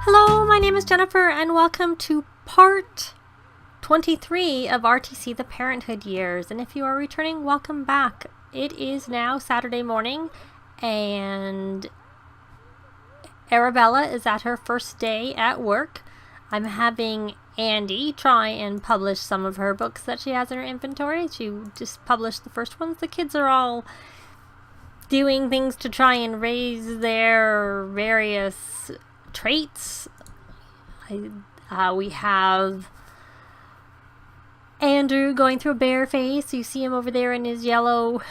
Hello, my name is Jennifer, and welcome to part 23 of R.T.C. the Parenthood years. And if you are returning, welcome back. It is now Saturday morning, and Arabella is at her first day at work. I'm having Andi try and publish some of her books that she has in her inventory. She just published the first ones. The kids are all doing things to try and raise their various traits. We have Andrew going through a bear phase. You see him over there in his yellow.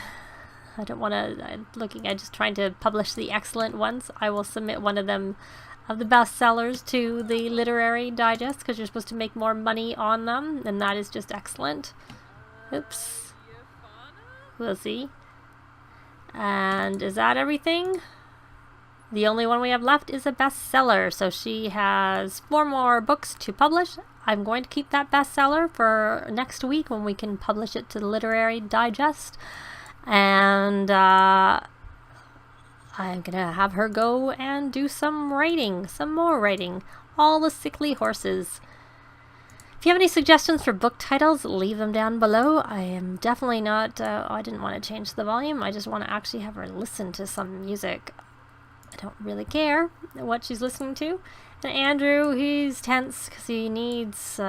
I don't want to. I'm just trying to publish the excellent ones. I will submit one of them of the bestsellers to the literary digest because you're supposed to make more money on them, and that is just excellent. Oops. We'll see. And is that everything? The only one we have left is a bestseller, so she has 4 more books to publish. I'm going to keep that bestseller for next week when we can publish it to the Literary Digest. And I'm going to have her go and do some writing, some more writing. All the Sickly Horses. If you have any suggestions for book titles, leave them down below. I am definitely not, I didn't want to change the volume. I just want to actually have her listen to some music. I don't really care what she's listening to. And Andrew, he's tense because he needs,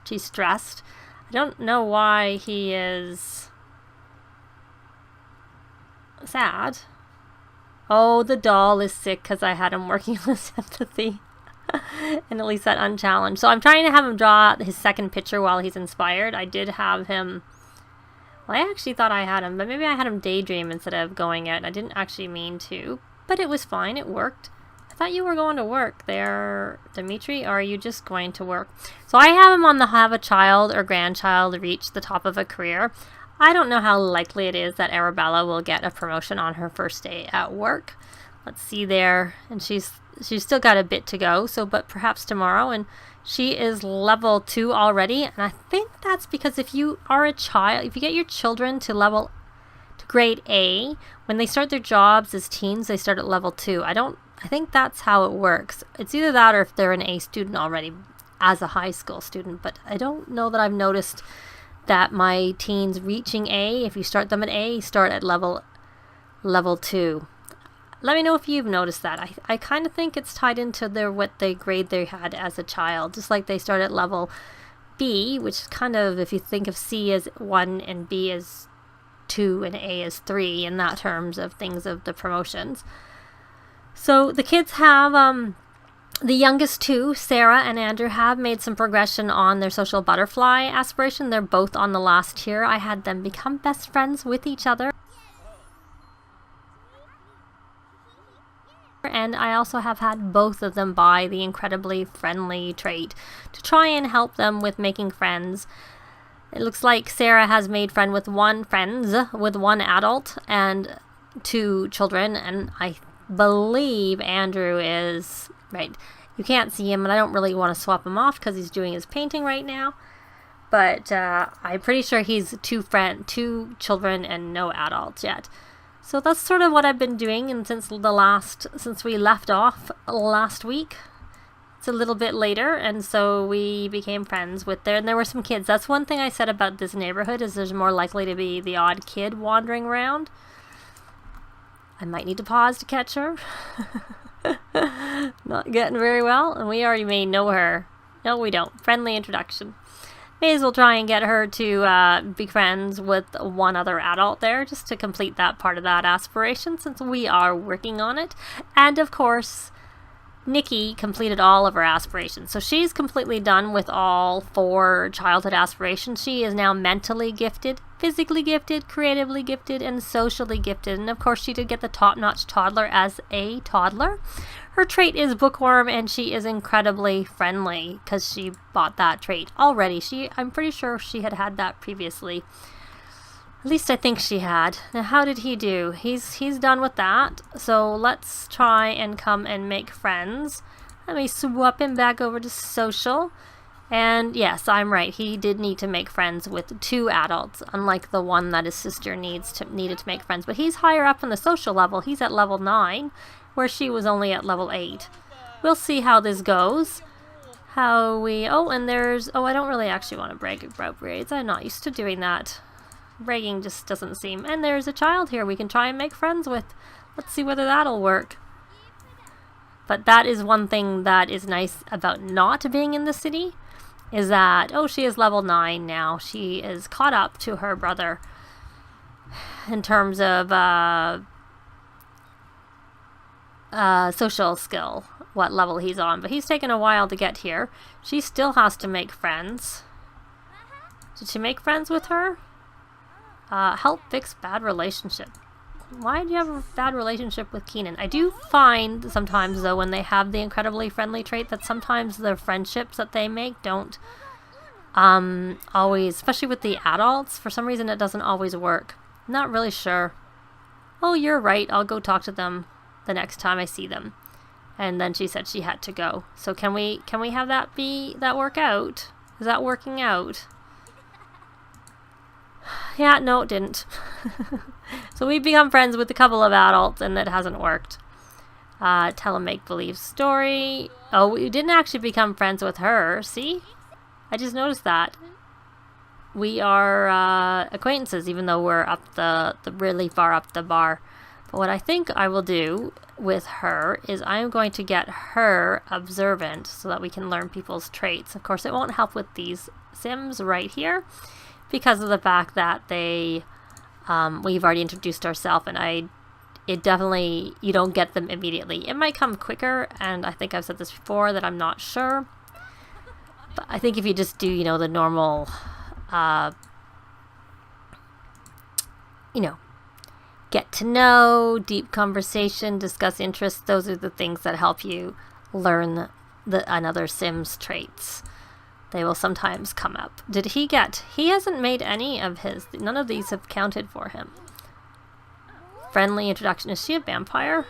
he's stressed. I don't know why he is sad. Oh, the doll is sick because I had him working with sympathy. And at least that unchallenged. So I'm trying to have him draw his second picture while he's inspired. I did have him... Well, I actually thought I had him, but maybe I had him daydream instead of going out. I didn't actually mean to, but it was fine. It worked. I thought you were going to work there, Dimitri, or are you just going to work? So I have him on the have a child or grandchild reach the top of a career. I don't know how likely it is that Arabella will get a promotion on her first day at work. Let's see there. And she's still got a bit to go, but perhaps tomorrow. And she is level 2 already, and I think that's because if you are a child, if you get your children to grade A, when they start their jobs as teens, they start at level 2. I think that's how it works. It's either that or if they're an A student already as a high school student, but I don't know that I've noticed that my teens reaching A, if you start them at A, start at level 2. Let me know if you've noticed that. I kind of think it's tied into what the grade they had as a child. Just like they start at level B, which is kind of, if you think of C as 1 and B as 2 and A as 3 in that terms of things of the promotions. So the kids have, the youngest 2, Sarah and Andrew, have made some progression on their social butterfly aspiration. They're both on the last tier. I had them become best friends with each other. And I also have had both of them buy the incredibly friendly trait to try and help them with making friends. It looks like Sarah has made friends with one adult and 2 children, and I believe Andrew is right. You can't see him, and I don't really want to swap him off because he's doing his painting right now. But I'm pretty sure he's 2 children and no adults yet. So that's sort of what I've been doing, and since we left off last week, it's a little bit later, and so we became friends and there were some kids. That's one thing I said about this neighborhood, is there's more likely to be the odd kid wandering around. I might need to pause to catch her. Not getting very well, and we already may know her. No, we don't. Friendly introduction. May as well try and get her to be friends with one other adult there, just to complete that part of that aspiration, since we are working on it. And of course, Nikki completed all of her aspirations. So she's completely done with all 4 childhood aspirations. She is now mentally gifted, physically gifted, creatively gifted, and socially gifted. And of course, she did get the top-notch toddler as a toddler. Her trait is bookworm, and she is incredibly friendly because she bought that trait already. I'm pretty sure she had that previously. At least I think she had. Now, how did he do? He's done with that. So let's try and come and make friends. Let me swap him back over to social. And yes, I'm right. He did need to make friends with 2 adults, unlike the one that his sister needed to make friends. But he's higher up in the social level. He's at level 9, where she was only at level 8. we'll see how this goes. How we... Oh, and there's... Oh, I don't really actually want to brag about braids. I'm not used to doing that. Bragging just doesn't seem... And there's a child here we can try and make friends with. Let's see whether that'll work. But that is one thing that is nice about not being in the city. Is that... Oh, she is level 9 now. She is caught up to her brother. In terms of... social skill. What level he's on, but he's taken a while to get here. She still has to make friends. Did she make friends with her? Help fix bad relationship. Why do you have a bad relationship with Keenan? I do find sometimes, though, when they have the incredibly friendly trait, that sometimes the friendships that they make don't always, especially with the adults, for some reason it doesn't always work. I'm not really sure. Oh, you're right. I'll go talk to them the next time I see them. And then she said she had to go. So can we have that work out? Is that working out? Yeah, no, it didn't. So we've become friends with a couple of adults and that hasn't worked. Tell a make-believe story. Oh, we didn't actually become friends with her. See? I just noticed that. We are acquaintances even though we're up the really far up the bar. But what I think I will do with her is I'm going to get her observant so that we can learn people's traits. Of course, it won't help with these Sims right here because of the fact that they we've already introduced ourselves, and it definitely, you don't get them immediately. It might come quicker, and I think I've said this before that I'm not sure. But I think if you just do, you know, the normal, you know, get to know, deep conversation, discuss interests. Those are the things that help you learn another Sim's traits. They will sometimes come up. Did he get... He hasn't made any of his. None of these have counted for him. Friendly introduction. Is she a vampire?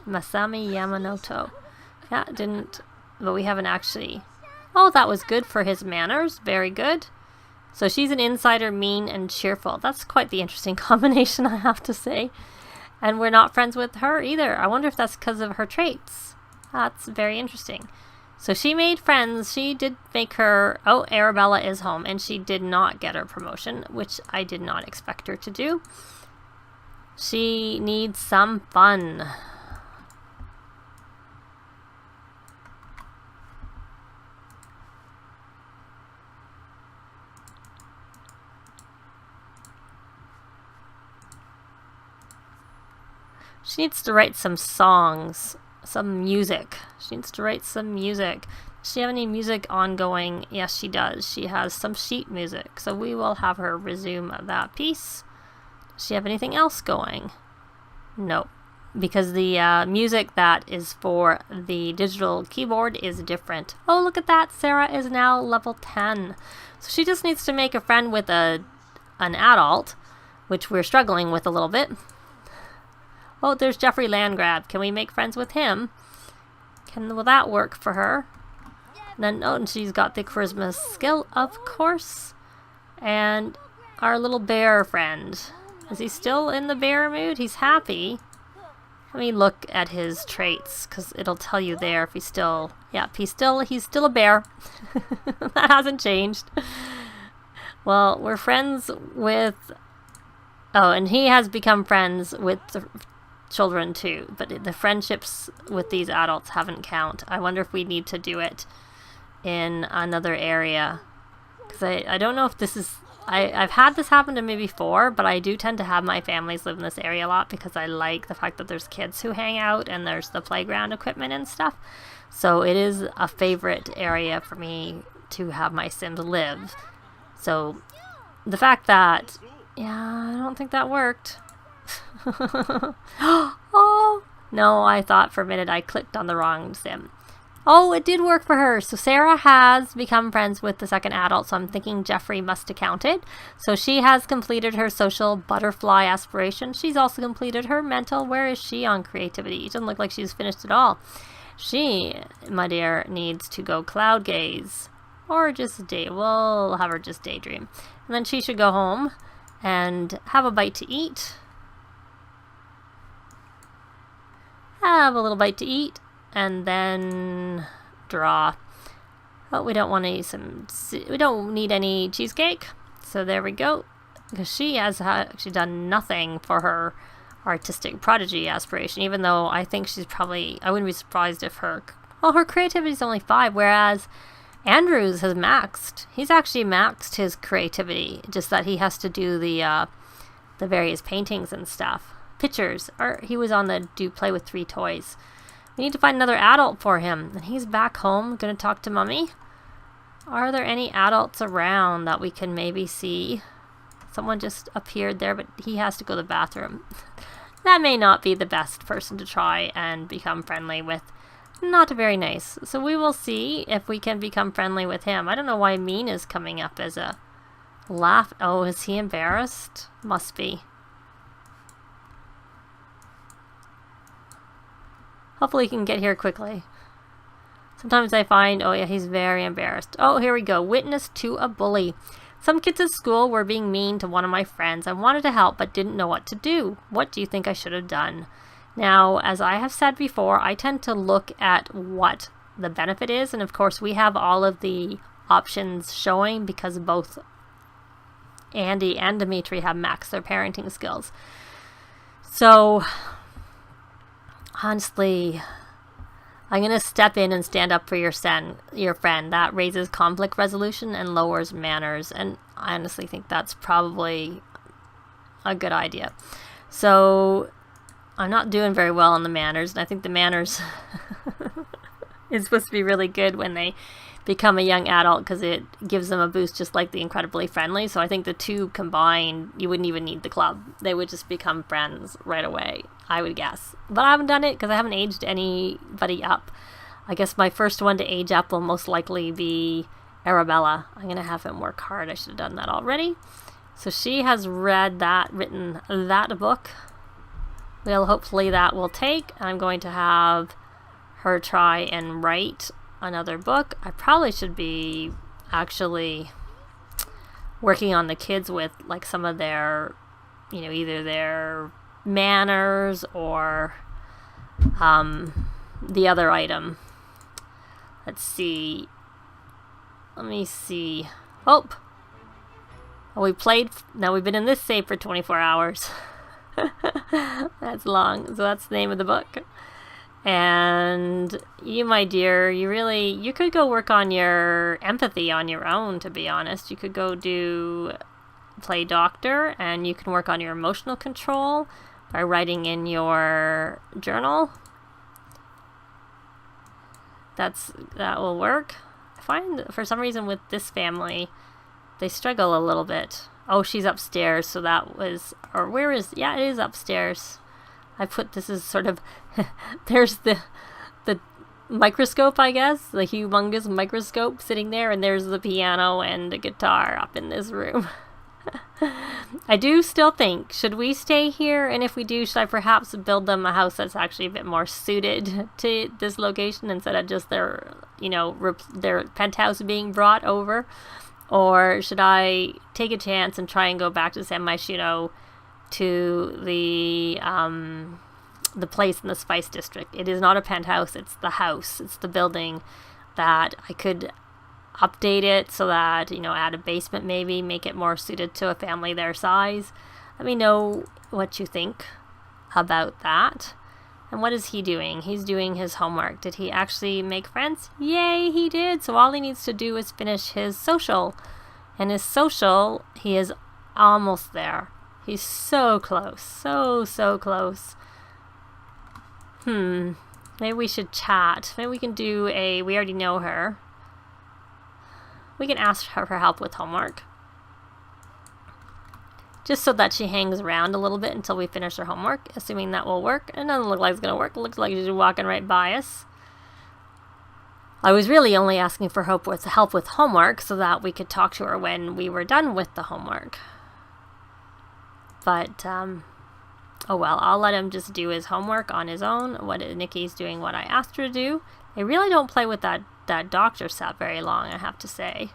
Masami Yamamoto. Yeah, didn't... But we haven't actually... Oh, that was good for his manners. Very good. So she's an insider, mean, and cheerful. That's quite the interesting combination, I have to say. And we're not friends with her either. I wonder if that's because of her traits. That's very interesting. So she made friends. She did make her... Oh, Arabella is home. And she did not get her promotion, which I did not expect her to do. She needs some fun. She needs to write some songs, some music. She needs to write some music. Does she have any music ongoing? Yes, she does. She has some sheet music. So we will have her resume that piece. Does she have anything else going? No, because the music that is for the digital keyboard is different. Oh, look at that. Sarah is now level 10. So she just needs to make a friend with an adult, which we're struggling with a little bit. Oh, there's Jeffrey Landgrab. Can we make friends with him? Will that work for her? And then, oh, and she's got the charisma skill, of course. And our little bear friend. Is he still in the bear mood? He's happy. Let me look at his traits, because it'll tell you there if he's still... Yeah, he's still a bear. That hasn't changed. Well, we're friends with... Oh, and he has become friends with the children too, but the friendships with these adults haven't count. I wonder if we need to do it in another area, because I don't know if this is... I've had this happen to me before, but I do tend to have my families live in this area a lot because I like the fact that there's kids who hang out and there's the playground equipment and stuff. So it is a favorite area for me to have my Sims live. So the fact that... Yeah, I don't think that worked. Oh! No, I thought for a minute I clicked on the wrong Sim. Oh, it did work for her. So Sarah has become friends with the second adult, so I'm thinking Jeffrey must have counted. So she has completed her social butterfly aspiration. She's also completed her mental. Where is she on creativity? It doesn't look like she's finished at all. She, my dear, needs to go cloud gaze. Or just we'll have her just daydream. And then she should go home and have a bite to eat. Have a little bite to eat. and then draw. Oh, we don't want to use we don't need any cheesecake. So there we go. Because she has actually done nothing for her artistic prodigy aspiration, even though I think she's probably, I wouldn't be surprised if her creativity is only 5, whereas Andrew's has maxed. He's actually maxed his creativity, just that he has to do the various paintings and stuff. Pictures, or he was on the do play with 3 toys. We need to find another adult for him, and he's back home, gonna talk to Mummy. Are there any adults around that we can maybe see? Someone just appeared there, but he has to go to the bathroom. That may not be the best person to try and become friendly with. Not very nice. So we will see if we can become friendly with him. I don't know why Mean is coming up as a laugh. Oh, is he embarrassed? Must be. Hopefully he can get here quickly. Sometimes I find, oh yeah, he's very embarrassed. Oh, here we go. Witness to a bully. Some kids at school were being mean to one of my friends. I wanted to help but didn't know what to do. What do you think I should have done? Now, as I have said before, I tend to look at what the benefit is. And of course, we have all of the options showing because both Andi and Dimitri have maxed their parenting skills. So, honestly, I'm going to step in and stand up for your friend. That raises conflict resolution and lowers manners. And I honestly think that's probably a good idea. So I'm not doing very well on the manners. And I think the manners is supposed to be really good when they become a young adult because it gives them a boost just like the incredibly friendly. So I think the two combined, you wouldn't even need the club. They would just become friends right away, I would guess. But I haven't done it because I haven't aged anybody up. I guess my first one to age up will most likely be Arabella. I'm going to have him work hard. I should have done that already. So she has written that book. Well, hopefully that will take. I'm going to have her try and write another book. I probably should be actually working on the kids with like some of their, either their manners or the other item. Let's see. Let me see. Oh, we've been in this save for 24 hours. That's long. So that's the name of the book. And you, my dear, you could go work on your empathy on your own, to be honest. You could go play doctor, and you can work on your emotional control by writing in your journal. That will work. I find for some reason with this family, they struggle a little bit. Oh, she's upstairs, so that was, or where is, yeah, it is upstairs. I put this as sort of, there's the microscope, I guess, the humongous microscope sitting there, and there's the piano and the guitar up in this room. I do still think, should we stay here? And if we do, should I perhaps build them a house that's actually a bit more suited to this location instead of just their penthouse being brought over? Or should I take a chance and try and go back to San Myshuno to the place in the Spice District? It is not a penthouse, it's the house, it's the building that I could update it so that, add a basement maybe, make it more suited to a family their size. Let me know what you think about that. And what is he doing? He's doing his homework. Did he actually make friends? Yay, he did. So all he needs to do is finish his social. And his social, he is almost there. He's so close. So close. Maybe we should chat. Maybe we can do we already know her. We can ask her for help with homework. Just so that she hangs around a little bit until we finish her homework, assuming that will work. It doesn't look like it's going to work. It looks like she's walking right by us. I was really only asking for help with homework so that we could talk to her when we were done with the homework. But, oh well, I'll let him just do his homework on his own. Nikki's doing what I asked her to do. They really don't play with that doctor set very long, I have to say.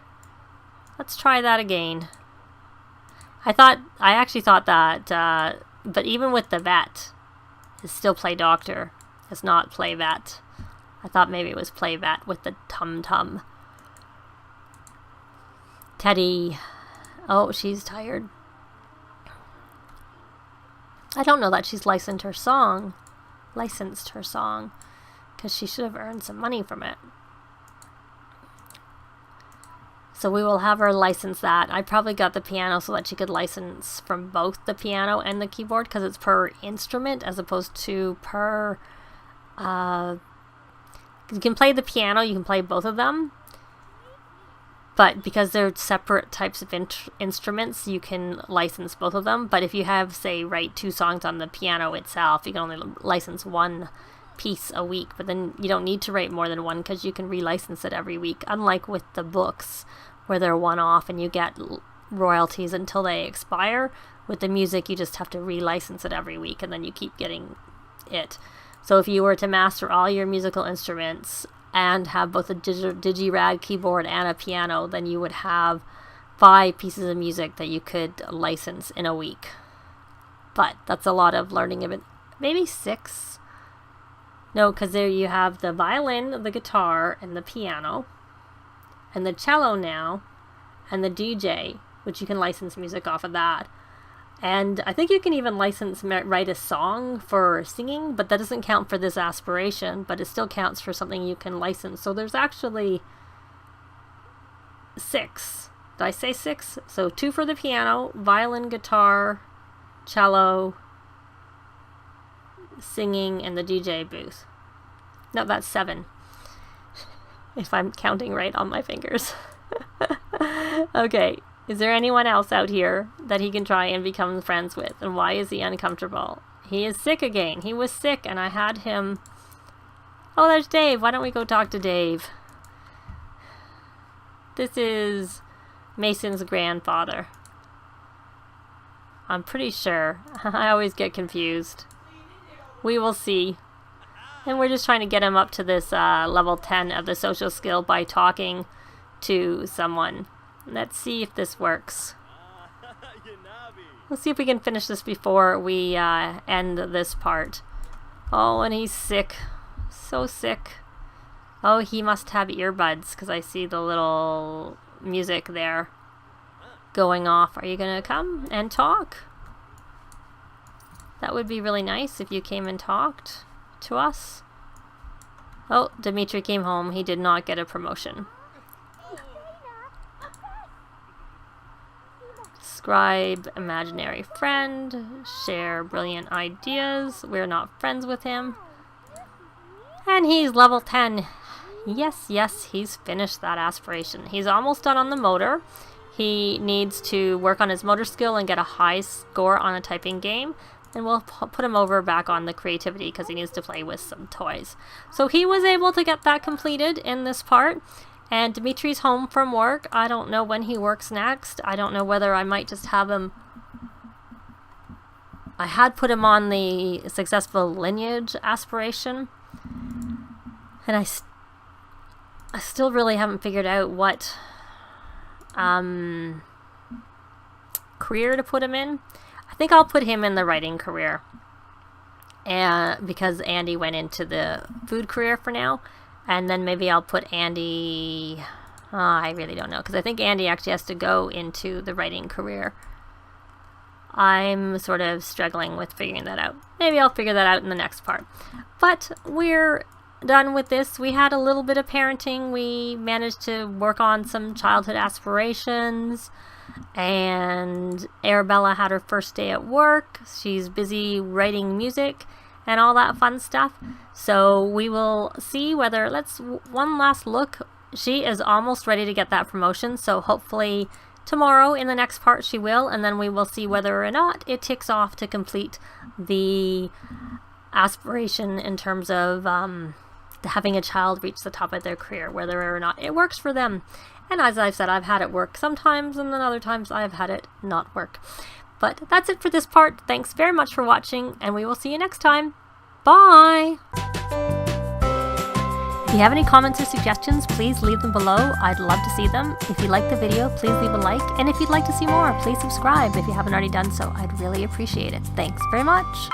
Let's try that again. I actually thought that, but even with the vet, it's still play doctor. It's not play vet. I thought maybe it was playbat with the tum-tum. Teddy. Oh, she's tired. I don't know that she's licensed her song. Because she should have earned some money from it. So we will have her license that. I probably got the piano so that she could license from both the piano and the keyboard, because it's per instrument as opposed to per... you can play the piano, you can play both of them. But because they're separate types of instruments, you can license both of them. But if you have, say, write 2 songs on the piano itself, you can only license 1 piece a week. But then you don't need to write more than 1 because you can relicense it every week. Unlike with the books, where they're one-off and you get royalties until they expire. With the music, you just have to relicense it every week and then you keep getting it. So if you were to master all your musical instruments and have both a digirad keyboard and a piano, then you would have 5 pieces of music that you could license in a week. But that's a lot of learning of it. Maybe 6. No, because there you have the violin, the guitar, and the piano, and the cello now, and the DJ, which you can license music off of that. And I think you can even write a song for singing, but that doesn't count for this aspiration, but it still counts for something you can license. So there's actually 6. Did I say 6? So 2 for the piano, violin, guitar, cello, singing, and the DJ booth. No, that's 7. If I'm counting right on my fingers. Okay. Is there anyone else out here that he can try and become friends with? And why is he uncomfortable? He is sick again. He was sick and I had him... Oh, there's Dave. Why don't we go talk to Dave? This is Mason's grandfather. I'm pretty sure. I always get confused. We will see. And we're just trying to get him up to this level 10 of the social skill by talking to someone. Let's see if this works. Let's see if we can finish this before we end this part. Oh, and he's sick. So sick. Oh, he must have earbuds because I see the little music there going off. Are you going to come and talk? That would be really nice if you came and talked to us. Oh, Dimitri came home. He did not get a promotion. Describe imaginary friend. Share brilliant ideas. We're not friends with him. And he's level 10. Yes, he's finished that aspiration. He's almost done on the motor. He needs to work on his motor skill and get a high score on a typing game. And we'll put him over back on the creativity because he needs to play with some toys. So he was able to get that completed in this part. And Dimitri's home from work. I don't know when he works next. I don't know whether I might just have him... I had put him on the successful lineage aspiration. And I still really haven't figured out what career to put him in. I think I'll put him in the writing career. And because Andi went into the food career for now. And then maybe I'll put Andi... I really don't know. Because I think Andi actually has to go into the writing career. I'm sort of struggling with figuring that out. Maybe I'll figure that out in the next part. But we're done with this. We had a little bit of parenting. We managed to work on some childhood aspirations. And Arabella had her first day at work. She's busy writing music and all that fun stuff. So we will see whether, one last look. She is almost ready to get that promotion, so hopefully tomorrow in the next part she will, and then we will see whether or not it ticks off to complete the aspiration in terms of having a child reach the top of their career, whether or not it works for them. And as I've said, I've had it work sometimes, and then other times I've had it not work. But that's it for this part. Thanks very much for watching, and we will see you next time. Bye! If you have any comments or suggestions, please leave them below. I'd love to see them. If you like the video, please leave a like. And if you'd like to see more, please subscribe if you haven't already done so. I'd really appreciate it. Thanks very much.